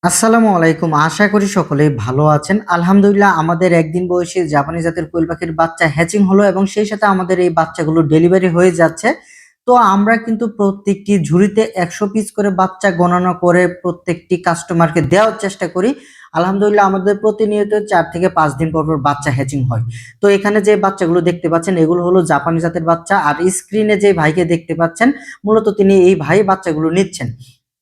আসসালামু আলাইকুম। আশা করি সকলেই ভালো আছেন। আলহামদুলিল্লাহ আমাদের একদিন বয়সী জাপানি জাতের কোয়েল পাখির বাচ্চা হ্যাচিং হলো এবং সেই সাথে আমাদের এই বাচ্চাগুলো ডেলিভারি হয়ে যাচ্ছে। তো আমরা কিন্তু প্রত্যেকটি ঝুড়িতে ১০০ পিস করে বাচ্চা গণনা করে প্রত্যেকটি কাস্টমারকে দেওয়ার চেষ্টা করি। আলহামদুলিল্লাহ আমাদের প্রতিনিয়ত ৪ থেকে ৫ দিন পর বাচ্চা হ্যাচিং হয়। তো এখানে যে বাচ্চাগুলো দেখতে পাচ্ছেন এগুলো হলো জাপানি জাতের বাচ্চা। আর স্ক্রিনে যে ভাইকে দেখতে পাচ্ছেন মূলত তিনি এই ভাই বাচ্চাগুলো নিচ্ছেন।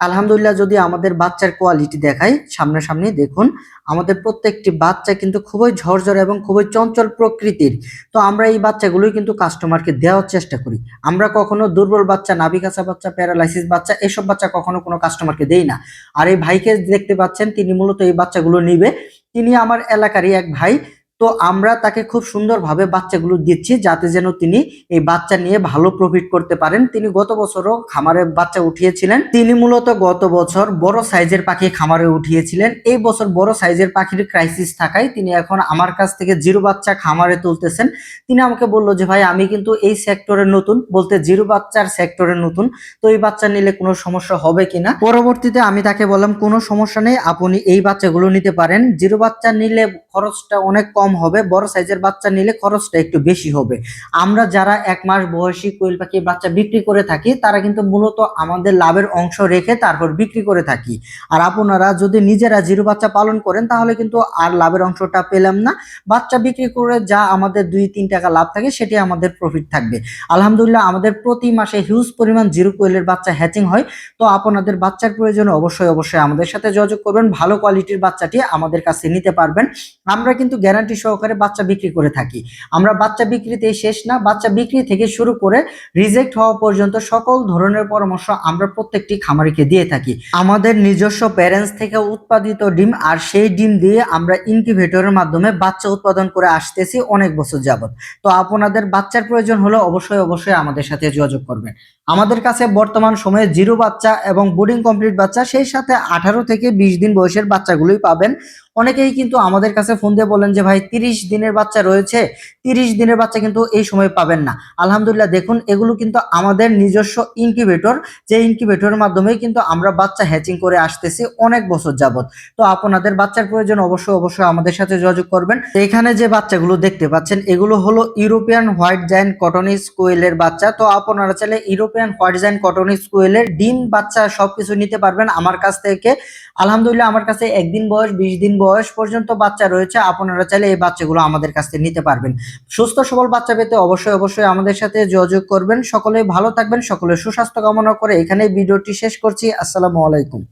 আলহামদুলিল্লাহ যদি আমাদের বাচ্চার কোয়ালিটি দেখাই সামনাসামনি দেখুন, আমাদের প্রত্যেকটি বাচ্চা কিন্তু খুবই ঝরঝরে এবং খুবই চঞ্চল প্রকৃতির। তো আমরা এই বাচ্চাগুলোই কিন্তু কাস্টমারকে দেওয়ার চেষ্টা করি। আমরা কখনো দুর্বল বাচ্চা, নাভি কাঁচা বাচ্চা, প্যারালাইসিস বাচ্চা এসব বাচ্চা কখনো কোনো কাস্টমারকে দেই না। আর এই ভাইকে দেখতে পাচ্ছেন তিনি মূলত এই বাচ্চাগুলো নিবে। তিনি আমার এলাকারই এক ভাই। তো আমরা তাকে খুব সুন্দরভাবে বাচ্চাগুলো দিচ্ছি যাতে যেন তিনি এই বাচ্চা নিয়ে ভালো প্রফিট করতে পারেন। তিনি গত বছরও খামারে বাচ্চা উঠিয়েছিলেন। তিনি মূলত গত বছর বড় সাইজের পাখি খামারে উঠিয়েছিলেন। এই বছর বড় সাইজের পাখির ক্রাইসিস থাকায় তিনি এখন আমার কাছ থেকে জিরো বাচ্চা খামারে তুলতেছেন। তিনি আমাকে বলল যে ভাই আমি কিন্তু এই সেক্টরে নতুন, বলতে জিরো বাচ্চার সেক্টরে নতুন, তো এই বাচ্চা নিলে কোনো সমস্যা হবে কিনা। পরবর্তীতে আমি তাকে বললাম কোনো সমস্যা নেই, আপনি এই বাচ্চাগুলো নিতে পারেন। জিরো বাচ্চা নিলে খরচটা অনেক কম হবে, বড় সাইজের বাচ্চা নিলে খরচটা একটু বেশি হবে। আমরা যারা ১ মাস বয়সী কোয়েল পাখির বাচ্চা বিক্রি করে থাকি তারা কিন্তু মূলত আমাদের লাভের অংশ রেখে তারপর বিক্রি করে থাকি। আর আপনারা যদি নিজেরা জিরো বাচ্চা পালন করেন তাহলে কিন্তু আর লাভের অংশটা পেলাম না। বাচ্চা বিক্রি করে যা আমাদের ২-৩ টাকা লাভ থাকে সেটি আমাদের প্রফিট থাকবে। আলহামদুলিল্লাহ আমাদের প্রতি মাসে হিউজ পরিমাণ জিরো কোয়েলের বাচ্চা হ্যাচিং হয়। তো আপনাদের বাচ্চার প্রয়োজনে অবশ্যই আমাদের সাথে যোগাযোগ করবেন। ভালো কোয়ালিটির বাচ্চাটি আমাদের কাছে নিতে পারবেন। আমরা কিন্তু গ্যারান্টি সহকারে বাচ্চা বিক্রি করে থাকি। আমরা বাচ্চা বিক্রিতেই শেষ না, বাচ্চা বিক্রি থেকে শুরু করে রিজেক্ট হওয়া পর্যন্ত সকল ধরনের পরামর্শ আমরা প্রত্যেকটি খামারিকে দিয়ে থাকি। আমাদের নিজস্ব প্যারেন্টস থেকে উৎপাদিত ডিম, আর সেই ডিম দিয়ে আমরা ইনকিউবেটরের মাধ্যমে বাচ্চা উৎপাদন করে আসতেছি অনেক বছর যাবত। তো আপনাদের বাচ্চার প্রয়োজন হলে অবশ্যই আমাদের সাথে যোগাযোগ করবেন। আমাদের কাছে বর্তমান সময়ে জিরো বাচ্চা এবং বোর্ডিং কমপ্লিট বাচ্চা, সেই সাথে 18 থেকে 20 দিন বয়সের বাচ্চাগুলোই পাবেন। অনেকেই কিন্তু আমাদের কাছে ফোন দিয়ে বলেন যে ভাই 30 দিনের বাচ্চা রয়েছে, 30 দিনের বাচ্চা কিন্তু এই সময় পাবেন না। আলহামদুলিল্লাহ দেখুন এগুলো কিন্তু আমাদের নিজস্ব ইনকিউবেটর, যে ইনকিউবেটরের মাধ্যমে কিন্তু আমরা বাচ্চা হ্যাচিং করে আসতেছি অনেক বছর যাবত। তো আপনাদের বাচ্চার প্রয়োজন অবশ্যই আমাদের সাথে যোগাযোগ করবেন। এখানে যে বাচ্চাগুলো দেখতে পাচ্ছেন এগুলো হলো ইউরোপিয়ান হোয়াইট জায়ান্ট কটনিজ কোয়েলের বাচ্চা। তো আপনারা চাইলে ইউরোপিয়ান হোয়াইট জায়ান্ট কটনিজ কোয়েলের ডিম বাচ্চা সবকিছু নিতে পারবেন আমার কাছ থেকে। আলহামদুলিল্লাহ আমার কাছে 1 দিন বয়স, 20 দিন বয়স পর্যন্ত বাচ্চা রয়েছে। আপনারা চাইলে এই বাচ্চাগুলো আমাদের কাছ থেকে নিতে পারবেন। সুস্থ সবল বাচ্চা পেতে অবশ্যই আমাদের সাথে যোগাযোগ করবেন। সকলেই ভালো থাকবেন, সকলের সুস্বাস্থ্য কামনা করে এখানেই ভিডিওটি শেষ করছি। আসসালামু আলাইকুম।